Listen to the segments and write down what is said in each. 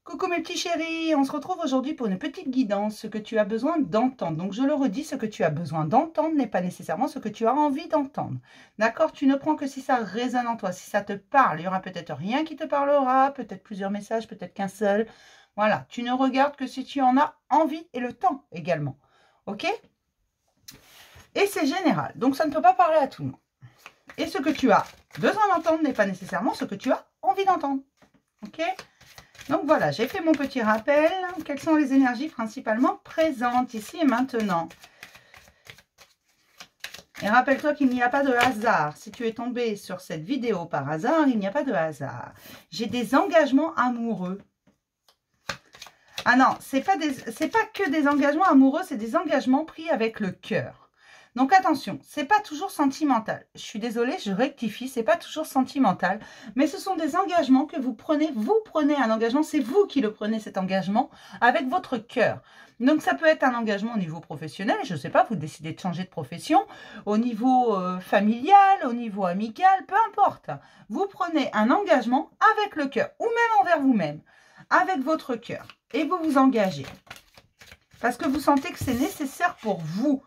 Coucou mes petits chéris, on se retrouve aujourd'hui pour une petite guidance, ce que tu as besoin d'entendre. Donc je le redis, ce que tu as besoin d'entendre n'est pas nécessairement ce que tu as envie d'entendre. D'accord? Tu ne prends que si ça résonne en toi, si ça te parle. Il y aura peut-être rien qui te parlera, peut-être plusieurs messages, peut-être qu'un seul. Voilà, tu ne regardes que si tu en as envie et le temps également. Ok? Et c'est général, donc ça ne peut pas parler à tout le monde. Et ce que tu as besoin d'entendre n'est pas nécessairement ce que tu as envie d'entendre. Ok? Donc voilà, j'ai fait mon petit rappel. Quelles sont les énergies principalement présentes ici et maintenant? Et rappelle-toi qu'il n'y a pas de hasard. Si tu es tombé sur cette vidéo par hasard, il n'y a pas de hasard. J'ai des engagements amoureux. Ah non, c'est pas que des engagements amoureux, c'est des engagements pris avec le cœur. Donc attention, c'est pas toujours sentimental. Je suis désolée, je rectifie, c'est pas toujours sentimental, mais ce sont des engagements que vous prenez. Vous prenez un engagement, c'est vous qui le prenez cet engagement avec votre cœur. Donc ça peut être un engagement au niveau professionnel, je ne sais pas, vous décidez de changer de profession, au niveau familial, au niveau amical, peu importe. Vous prenez un engagement avec le cœur, ou même envers vous-même, avec votre cœur, et vous vous engagez. Parce que vous sentez que c'est nécessaire pour vous.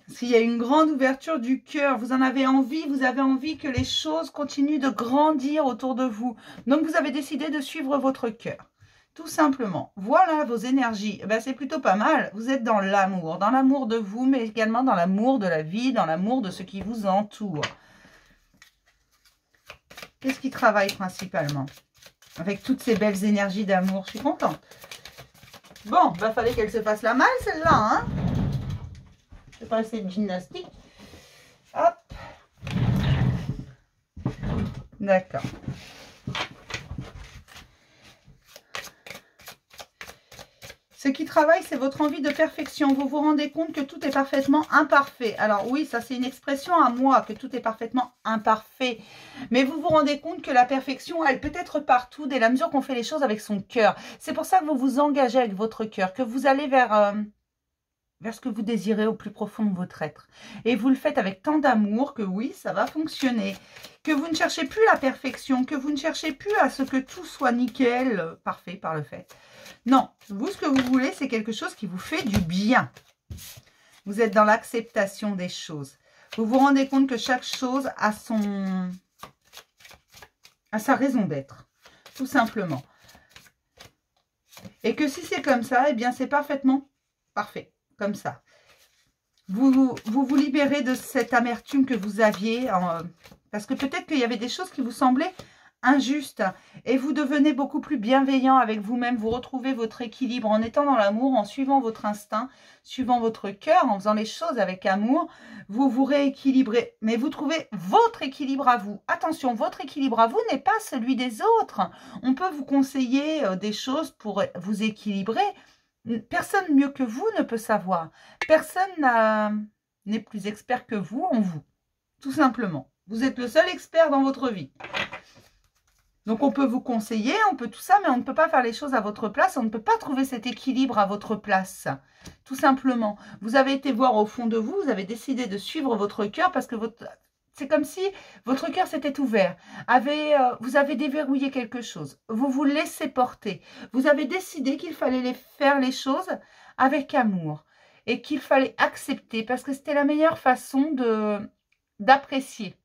S'il y a une grande ouverture du cœur, vous en avez envie, vous avez envie que les choses continuent de grandir autour de vous. Donc, vous avez décidé de suivre votre cœur. Tout simplement. Voilà vos énergies. Ben, c'est plutôt pas mal. Vous êtes dans l'amour de vous, mais également dans l'amour de la vie, dans l'amour de ce qui vous entoure. Qu'est-ce qui travaille principalement? Avec toutes ces belles énergies d'amour, je suis contente. Bon, ben, fallait qu'elle se fasse la malle, celle-là, hein? Je vais pas essayer de gymnastique. Hop. D'accord. Ce qui travaille, c'est votre envie de perfection. Vous vous rendez compte que tout est parfaitement imparfait. Alors oui, ça c'est une expression à moi, que tout est parfaitement imparfait. Mais vous vous rendez compte que la perfection, elle peut être partout, dès la mesure qu'on fait les choses avec son cœur. C'est pour ça que vous vous engagez avec votre cœur, que vous allez vers ce que vous désirez au plus profond de votre être. Et vous le faites avec tant d'amour que oui, ça va fonctionner. Que vous ne cherchez plus la perfection, que vous ne cherchez plus à ce que tout soit nickel, parfait par le fait. Non, vous, ce que vous voulez, c'est quelque chose qui vous fait du bien. Vous êtes dans l'acceptation des choses. Vous vous rendez compte que chaque chose a sa raison d'être, tout simplement. Et que si c'est comme ça, eh bien, c'est parfaitement parfait. Comme ça. Vous libérez de cette amertume que vous aviez, parce que peut-être qu'il y avait des choses qui vous semblaient injustes, et vous devenez beaucoup plus bienveillant avec vous-même, vous retrouvez votre équilibre en étant dans l'amour, en suivant votre instinct, suivant votre cœur, en faisant les choses avec amour, vous vous rééquilibrez, mais vous trouvez votre équilibre à vous. Attention, votre équilibre à vous n'est pas celui des autres. On peut vous conseiller des choses pour vous équilibrer. Personne mieux que vous ne peut savoir. Personne n'est plus expert que vous en vous. Tout simplement. Vous êtes le seul expert dans votre vie. Donc on peut vous conseiller, on peut tout ça, mais on ne peut pas faire les choses à votre place. On ne peut pas trouver cet équilibre à votre place. Tout simplement. Vous avez été voir au fond de vous, vous avez décidé de suivre votre cœur parce que c'est comme si votre cœur s'était ouvert. Vous avez déverrouillé quelque chose. Vous vous laissez porter. Vous avez décidé qu'il fallait faire les choses avec amour. Et qu'il fallait accepter. Parce que c'était la meilleure façon d'apprécier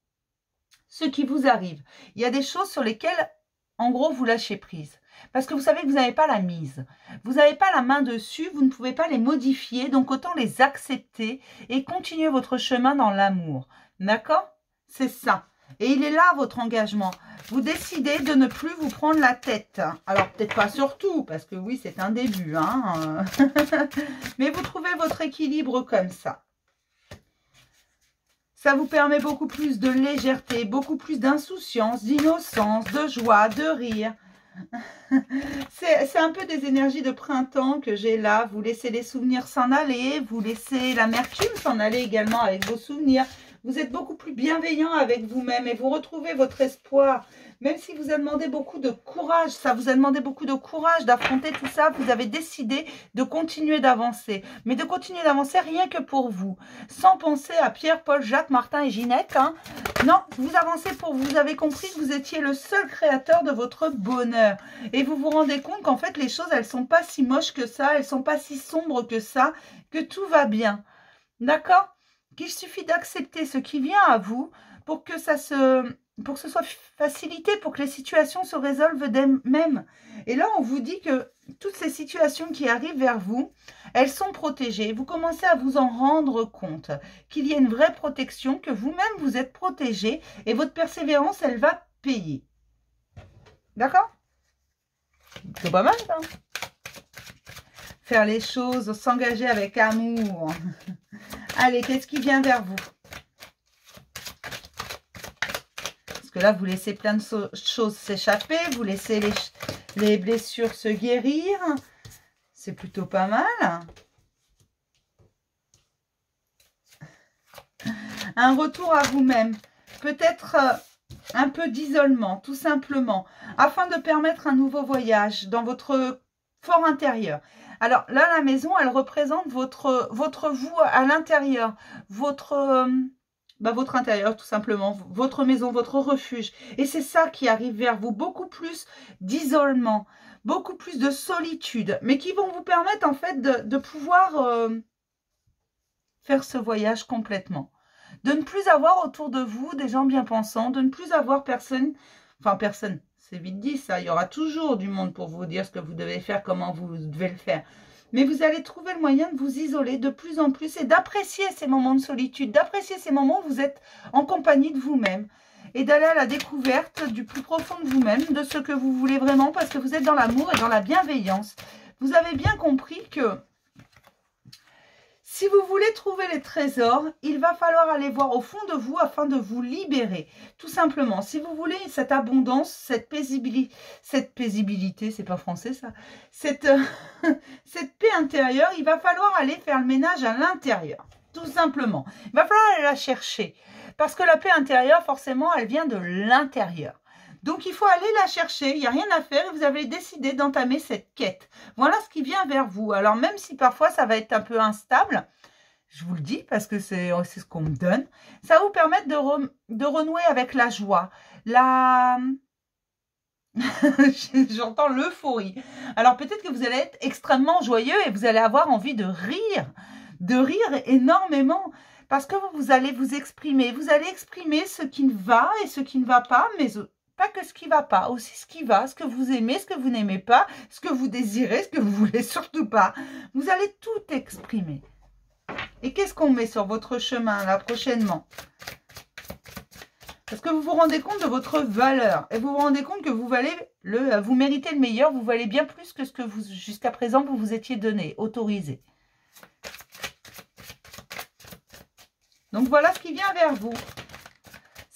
ce qui vous arrive. Il y a des choses sur lesquelles, en gros, vous lâchez prise. Parce que vous savez que vous n'avez pas la mise. Vous n'avez pas la main dessus. Vous ne pouvez pas les modifier. Donc, autant les accepter et continuer votre chemin dans l'amour. D'accord ? C'est ça. Et il est là, votre engagement. Vous décidez de ne plus vous prendre la tête. Alors, peut-être pas sur tout, parce que oui, c'est un début. Hein. Mais vous trouvez votre équilibre comme ça. Ça vous permet beaucoup plus de légèreté, beaucoup plus d'insouciance, d'innocence, de joie, de rire. C'est un peu des énergies de printemps que j'ai là. Vous laissez les souvenirs s'en aller, vous laissez l'amertume s'en aller également avec vos souvenirs. Vous êtes beaucoup plus bienveillant avec vous-même et vous retrouvez votre espoir Même si vous a demandé beaucoup de courage, ça vous a demandé beaucoup de courage d'affronter tout ça, vous avez décidé de continuer d'avancer. Mais de continuer d'avancer rien que pour vous. Sans penser à Pierre, Paul, Jacques, Martin et Ginette. Hein. Non, vous avancez pour vous. Vous avez compris que vous étiez le seul créateur de votre bonheur. Et vous vous rendez compte qu'en fait, les choses, elles sont pas si moches que ça. Elles sont pas si sombres que ça. Que tout va bien. D'accord? Qu'il suffit d'accepter ce qui vient à vous pour que ça pour que ce soit facilité, pour que les situations se résolvent d'elles-mêmes. Et là, on vous dit que toutes ces situations qui arrivent vers vous, elles sont protégées. Vous commencez à vous en rendre compte, qu'il y a une vraie protection, que vous-même, vous êtes protégé et votre persévérance, elle va payer. D'accord? C'est pas mal, ça. Faire les choses, s'engager avec amour. Allez, qu'est-ce qui vient vers vous? Parce que là, vous laissez plein de choses s'échapper. Vous laissez les blessures se guérir. C'est plutôt pas mal. Un retour à vous-même. Peut-être un peu d'isolement, tout simplement. Afin de permettre un nouveau voyage dans votre fort intérieur. Alors là, la maison, elle représente votre vous à l'intérieur. Votre intérieur, tout simplement, votre maison, votre refuge. Et c'est ça qui arrive vers vous, beaucoup plus d'isolement, beaucoup plus de solitude, mais qui vont vous permettre en fait de pouvoir faire ce voyage complètement. De ne plus avoir autour de vous des gens bien pensants, de ne plus avoir personne, c'est vite dit ça, il y aura toujours du monde pour vous dire ce que vous devez faire, comment vous devez le faire. Mais vous allez trouver le moyen de vous isoler de plus en plus et d'apprécier ces moments de solitude, d'apprécier ces moments où vous êtes en compagnie de vous-même et d'aller à la découverte du plus profond de vous-même, de ce que vous voulez vraiment parce que vous êtes dans l'amour et dans la bienveillance. Vous avez bien compris que si vous voulez trouver les trésors, il va falloir aller voir au fond de vous afin de vous libérer. Tout simplement, si vous voulez cette abondance, cette paisibilité, c'est pas français ça, cette paix intérieure, il va falloir aller faire le ménage à l'intérieur. Tout simplement. Il va falloir aller la chercher. Parce que la paix intérieure, forcément, elle vient de l'intérieur. Donc, il faut aller la chercher, il n'y a rien à faire et vous avez décidé d'entamer cette quête. Voilà ce qui vient vers vous. Alors, même si parfois ça va être un peu instable, je vous le dis parce que c'est ce qu'on me donne, ça va vous permettre de renouer avec la joie, j'entends l'euphorie. Alors, peut-être que vous allez être extrêmement joyeux et vous allez avoir envie de rire énormément. Parce que vous allez vous exprimer. Vous allez exprimer ce qui va et ce qui ne va pas, mais pas que ce qui ne va pas, aussi ce qui va, ce que vous aimez, ce que vous n'aimez pas, ce que vous désirez, ce que vous voulez surtout pas. Vous allez tout exprimer. Et qu'est-ce qu'on met sur votre chemin là prochainement? Parce que vous vous rendez compte de votre valeur et vous vous rendez compte que vous méritez le meilleur, vous valez bien plus que ce que jusqu'à présent vous vous étiez donné, autorisé. Donc voilà ce qui vient vers vous.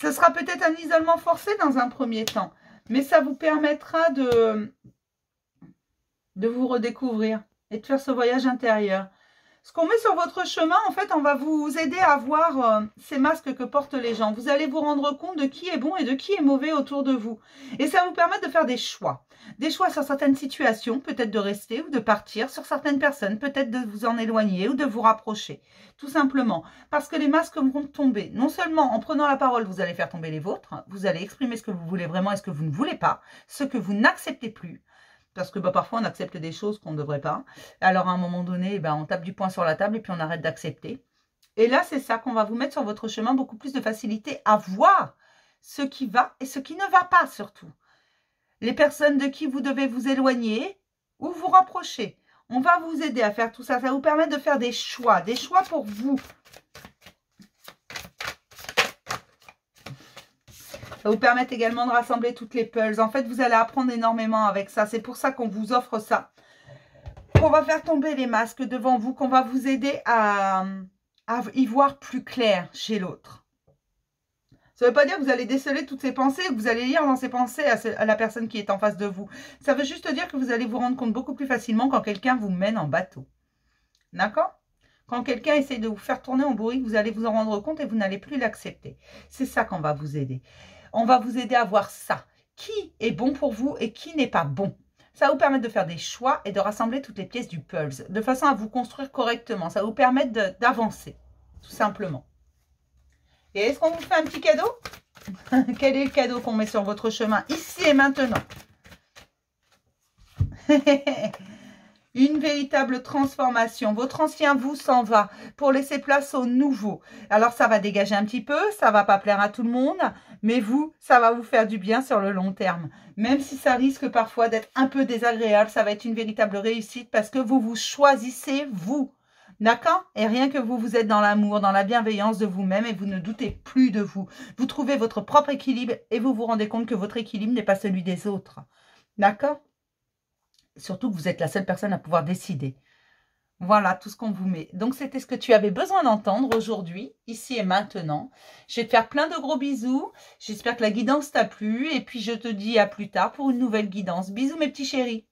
Ce sera peut-être un isolement forcé dans un premier temps, mais ça vous permettra de vous redécouvrir et de faire ce voyage intérieur. Ce qu'on met sur votre chemin, en fait, on va vous aider à voir ces masques que portent les gens. Vous allez vous rendre compte de qui est bon et de qui est mauvais autour de vous. Et ça va vous permettre de faire des choix. Des choix sur certaines situations, peut-être de rester ou de partir. Sur certaines personnes, peut-être de vous en éloigner ou de vous rapprocher. Tout simplement. Parce que les masques vont tomber. Non seulement en prenant la parole, vous allez faire tomber les vôtres. Vous allez exprimer ce que vous voulez vraiment et ce que vous ne voulez pas. Ce que vous n'acceptez plus. Parce que parfois, on accepte des choses qu'on ne devrait pas. Alors, à un moment donné, on tape du poing sur la table et puis on arrête d'accepter. Et là, c'est ça qu'on va vous mettre sur votre chemin, beaucoup plus de facilité à voir ce qui va et ce qui ne va pas surtout. Les personnes de qui vous devez vous éloigner ou vous rapprocher. On va vous aider à faire tout ça. Ça va vous permettre de faire des choix pour vous. Ça va vous permettre également de rassembler toutes les pulls. En fait, vous allez apprendre énormément avec ça. C'est pour ça qu'on vous offre ça. Qu'on va faire tomber les masques devant vous, qu'on va vous aider à y voir plus clair chez l'autre. Ça ne veut pas dire que vous allez déceler toutes ces pensées, que vous allez lire dans ces pensées à la personne qui est en face de vous. Ça veut juste dire que vous allez vous rendre compte beaucoup plus facilement quand quelqu'un vous mène en bateau. D'accord ? Quand quelqu'un essaie de vous faire tourner en bourrique, vous allez vous en rendre compte et vous n'allez plus l'accepter. C'est ça qu'on va vous aider. On va vous aider à voir ça. qui est bon pour vous et qui n'est pas bon. Ça va vous permettre de faire des choix et de rassembler toutes les pièces du puzzle, de façon à vous construire correctement. Ça va vous permettre d'avancer, tout simplement. Et est-ce qu'on vous fait un petit cadeau? Quel est le cadeau qu'on met sur votre chemin, ici et maintenant? Une véritable transformation. Votre ancien vous s'en va pour laisser place au nouveau. Alors, ça va dégager un petit peu, ça va pas plaire à tout le monde, mais vous, ça va vous faire du bien sur le long terme. Même si ça risque parfois d'être un peu désagréable, ça va être une véritable réussite parce que vous vous choisissez vous. D'accord? Et rien que vous, vous êtes dans l'amour, dans la bienveillance de vous-même et vous ne doutez plus de vous. Vous trouvez votre propre équilibre et vous vous rendez compte que votre équilibre n'est pas celui des autres. D'accord? Surtout que vous êtes la seule personne à pouvoir décider. Voilà tout ce qu'on vous met. Donc, c'était ce que tu avais besoin d'entendre aujourd'hui, ici et maintenant. Je vais te faire plein de gros bisous. J'espère que la guidance t'a plu. Et puis, je te dis à plus tard pour une nouvelle guidance. Bisous mes petits chéris.